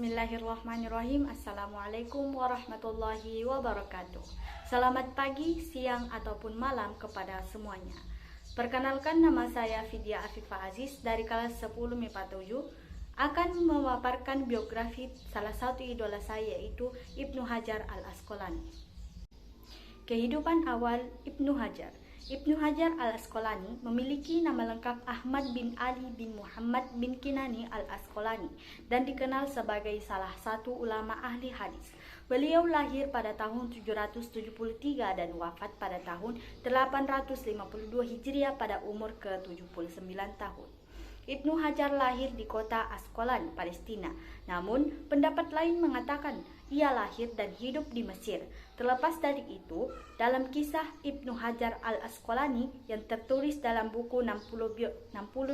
Bismillahirrahmanirrahim. Assalamualaikum warahmatullahi wabarakatuh. Selamat pagi, siang, ataupun malam kepada semuanya. Perkenalkan, nama saya Vidya Afifah Aziz dari kelas 10 MIPA 7 akan memaparkan biografi salah satu idola saya, yaitu Ibnu Hajar al-Asqalani. Kehidupan awal Ibnu Hajar. Ibnu Hajar al-Asqalani memiliki nama lengkap Ahmad bin Ali bin Muhammad bin Kinani al-Asqalani dan dikenal sebagai salah satu ulama ahli hadis. Beliau lahir pada tahun 773 dan wafat pada tahun 852 Hijriah pada umur ke-79 tahun. Ibnu Hajar lahir di kota Asqalan, Palestina. Namun, pendapat lain mengatakan ia lahir dan hidup di Mesir. Terlepas dari itu, dalam kisah Ibnu Hajar al-Asqalani yang tertulis dalam buku 60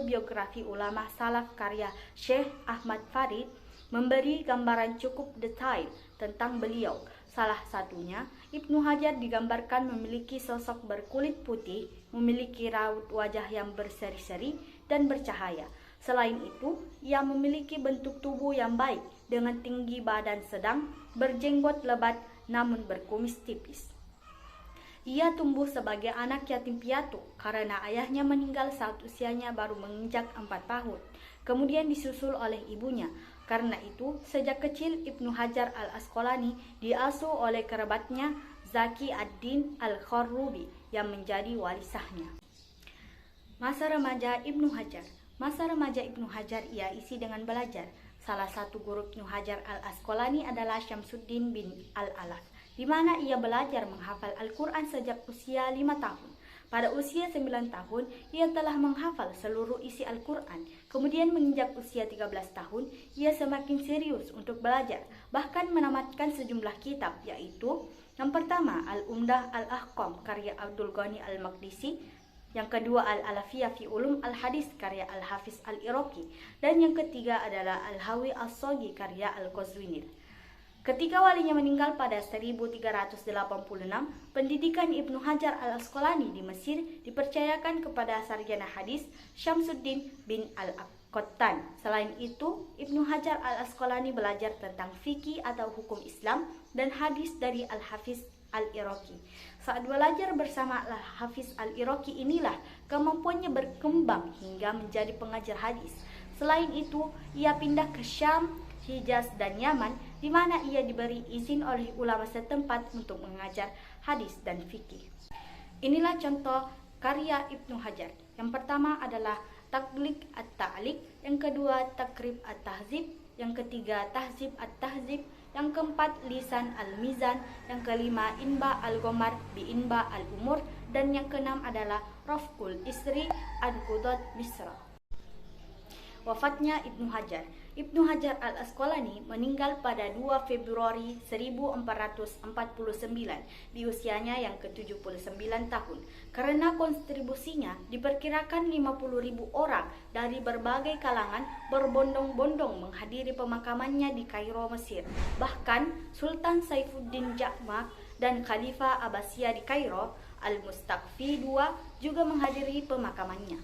biografi ulama salaf karya Syekh Ahmad Farid memberi gambaran cukup detail tentang beliau. Salah satunya, Ibnu Hajar digambarkan memiliki sosok berkulit putih, memiliki raut wajah yang berseri-seri dan bercahaya. Selain itu, ia memiliki bentuk tubuh yang baik dengan tinggi badan sedang, berjenggot lebat namun berkumis tipis. Ia tumbuh sebagai anak yatim piatu karena ayahnya meninggal saat usianya baru menginjak 4 tahun. Kemudian disusul oleh ibunya. Karena itu, sejak kecil Ibnu Hajar al-Asqalani diasuh oleh kerabatnya Zaki ad-Din al-Kharrubi yang menjadi wali sahnya. Masa remaja Ibnu Hajar. Masa remaja Ibnu Hajar ia isi dengan belajar. Salah satu guru Ibnu Hajar al-Asqalani adalah Syamsuddin bin al-Alaf, di mana ia belajar menghafal Al-Quran sejak usia 5 tahun. Pada usia 9 tahun, ia telah menghafal seluruh isi Al-Quran. Kemudian menginjak usia 13 tahun, ia semakin serius untuk belajar, bahkan menamatkan sejumlah kitab, yaitu yang pertama Al-Umdah Al-Ahkam karya Abdul Ghani Al-Maqdisi, yang kedua Al-Alafiyah fi Ulum Al-Hadis karya Al-Hafiz Al-Iraqi, dan yang ketiga adalah Al-Hawi As-Sogi karya Al-Qazwini. Ketika walinya meninggal pada 1386, pendidikan Ibnu Hajar al-Asqalani di Mesir dipercayakan kepada sarjana hadis Syamsuddin bin al-Qattan. Selain itu, Ibnu Hajar al-Asqalani belajar tentang fikih atau hukum Islam dan hadis dari Al-Hafiz Al-Iraqi. Saat belajar bersama Al-Hafiz Al-Iraqi inilah kemampuannya berkembang hingga menjadi pengajar hadis. Selain itu, ia pindah ke Syam, Hijaz, dan Yaman, di mana ia diberi izin oleh ulama setempat untuk mengajar hadis dan fikih. Inilah contoh karya Ibnu Hajar. Yang pertama adalah Taghliq at-Ta'liq, yang kedua Takrib at-Tahzib, yang ketiga Tahzib at-Tahzib, yang keempat Lisan al-Mizan, yang kelima Inba al-Ghomar bi Inba al-Umur, dan yang keenam adalah Rafqul Isri an-Qudat Misra. Wafatnya Ibnu Hajar. Ibnu Hajar al-Asqalani meninggal pada 2 Februari 1449 di usianya yang ke-79 tahun. Karena kontribusinya diperkirakan 50.000 orang dari berbagai kalangan berbondong-bondong menghadiri pemakamannya di Kairo, Mesir. Bahkan Sultan Saifuddin Ja'far dan Khalifah Abbasiyah di Kairo, Al-Mustaqfi II, juga menghadiri pemakamannya.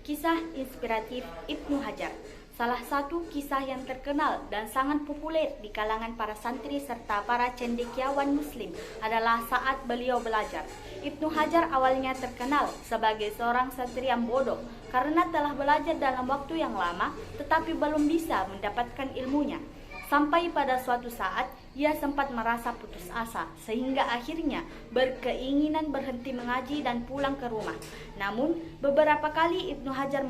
Kisah inspiratif Ibnu Hajar. Salah satu kisah yang terkenal dan sangat populer di kalangan para santri serta para cendekiawan muslim adalah saat beliau belajar. Ibnu Hajar awalnya terkenal sebagai seorang santri yang bodoh karena telah belajar dalam waktu yang lama tetapi belum bisa mendapatkan ilmunya. Sampai pada suatu saat, ia sempat merasa putus asa, sehingga akhirnya berkeinginan berhenti mengaji dan pulang ke rumah. Namun, beberapa kali Ibnu Hajar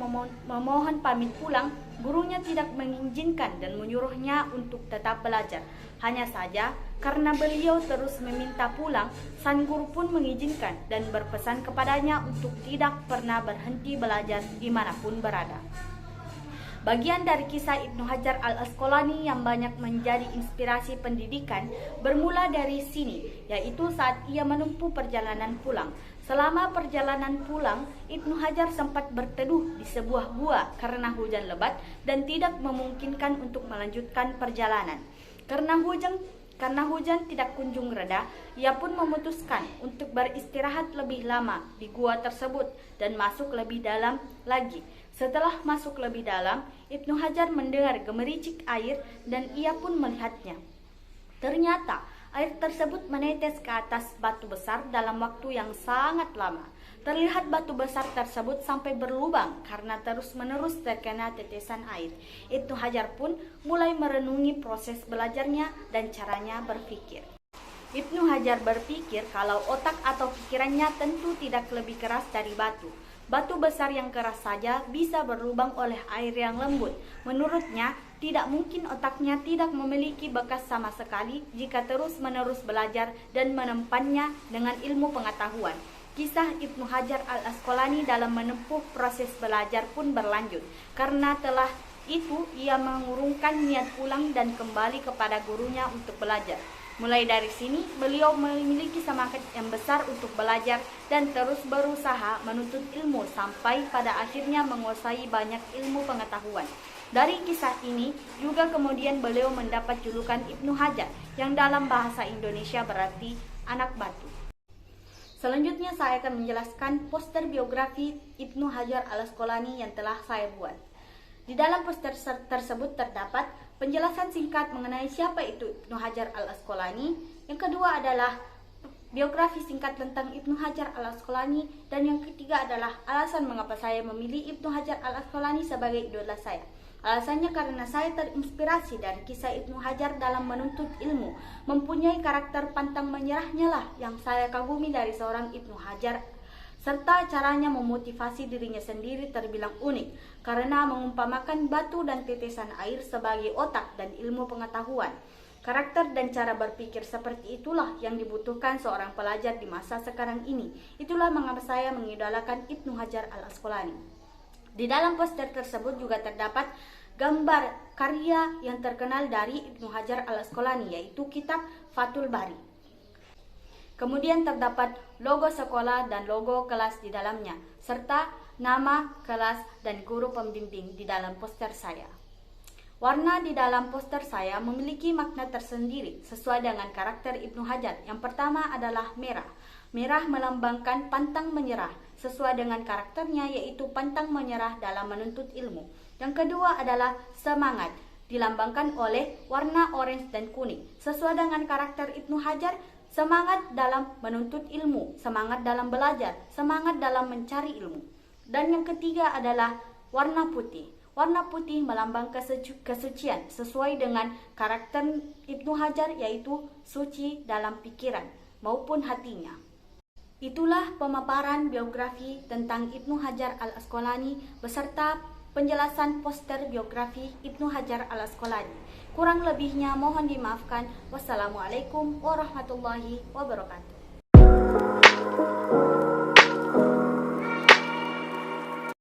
memohon pamit pulang, gurunya tidak mengizinkan dan menyuruhnya untuk tetap belajar. Hanya saja, karena beliau terus meminta pulang, sang guru pun mengizinkan dan berpesan kepadanya untuk tidak pernah berhenti belajar dimanapun berada. Bagian dari kisah Ibnu Hajar al-Asqalani yang banyak menjadi inspirasi pendidikan bermula dari sini, yaitu saat ia menempuh perjalanan pulang. Selama perjalanan pulang, Ibnu Hajar sempat berteduh di sebuah gua karena hujan lebat dan tidak memungkinkan untuk melanjutkan perjalanan. Karena hujan tidak kunjung reda, ia pun memutuskan untuk beristirahat lebih lama di gua tersebut dan masuk lebih dalam lagi. Setelah masuk lebih dalam, Ibnu Hajar mendengar gemericik air dan ia pun melihatnya. Ternyata air tersebut menetes ke atas batu besar dalam waktu yang sangat lama. Terlihat batu besar tersebut sampai berlubang karena terus-menerus terkena tetesan air. Ibnu Hajar pun mulai merenungi proses belajarnya dan caranya berpikir. Ibnu Hajar berpikir kalau otak atau pikirannya tentu tidak lebih keras dari batu. Batu besar yang keras saja bisa berlubang oleh air yang lembut. Menurutnya, tidak mungkin otaknya tidak memiliki bekas sama sekali jika terus-menerus belajar dan menempannya dengan ilmu pengetahuan. Kisah Ibnu Hajar al-Asqalani dalam menempuh proses belajar pun berlanjut. Karena telah itu, ia mengurungkan niat pulang dan kembali kepada gurunya untuk belajar. Mulai dari sini, beliau memiliki semangat yang besar untuk belajar dan terus berusaha menuntut ilmu sampai pada akhirnya menguasai banyak ilmu pengetahuan. Dari kisah ini juga kemudian beliau mendapat julukan Ibnu Hajar yang dalam bahasa Indonesia berarti anak batu. Selanjutnya saya akan menjelaskan poster biografi Ibnu Hajar al-Asqalani yang telah saya buat. Di dalam poster tersebut terdapat penjelasan singkat mengenai siapa itu Ibnu Hajar al-Asqalani. Yang kedua adalah biografi singkat tentang Ibnu Hajar al-Asqalani. Dan yang ketiga adalah alasan mengapa saya memilih Ibnu Hajar al-Asqalani sebagai idola saya. Alasannya karena saya terinspirasi dari kisah Ibnu Hajar dalam menuntut ilmu. Mempunyai karakter pantang menyerahnya lah yang saya kagumi dari seorang Ibnu Hajar, serta caranya memotivasi dirinya sendiri terbilang unik karena mengumpamakan batu dan tetesan air sebagai otak dan ilmu pengetahuan. Karakter dan cara berpikir seperti itulah yang dibutuhkan seorang pelajar di masa sekarang ini. Itulah mengapa saya mengidolakan Ibnu Hajar al-Asqalani. Di dalam poster tersebut juga terdapat gambar karya yang terkenal dari Ibnu Hajar al-Asqalani, yaitu kitab Fathul Bari. Kemudian terdapat logo sekolah dan logo kelas di dalamnya, serta nama kelas dan guru pembimbing di dalam poster saya. Warna di dalam poster saya memiliki makna tersendiri sesuai dengan karakter Ibnu Hajar. Yang pertama adalah merah. Merah melambangkan pantang menyerah sesuai dengan karakternya, yaitu pantang menyerah dalam menuntut ilmu. Yang kedua adalah semangat, dilambangkan oleh warna orange dan kuning. Sesuai dengan karakter Ibnu Hajar, semangat dalam menuntut ilmu, semangat dalam belajar, semangat dalam mencari ilmu. Dan yang ketiga adalah warna putih. Warna putih melambang kesucian sesuai dengan karakter Ibnu Hajar, yaitu suci dalam pikiran maupun hatinya. Itulah pemaparan biografi tentang Ibnu Hajar al-Asqalani beserta penjelasan poster biografi Ibnu Hajar al-Asqalani. Kurang lebihnya mohon dimaafkan. Wassalamualaikum warahmatullahi wabarakatuh.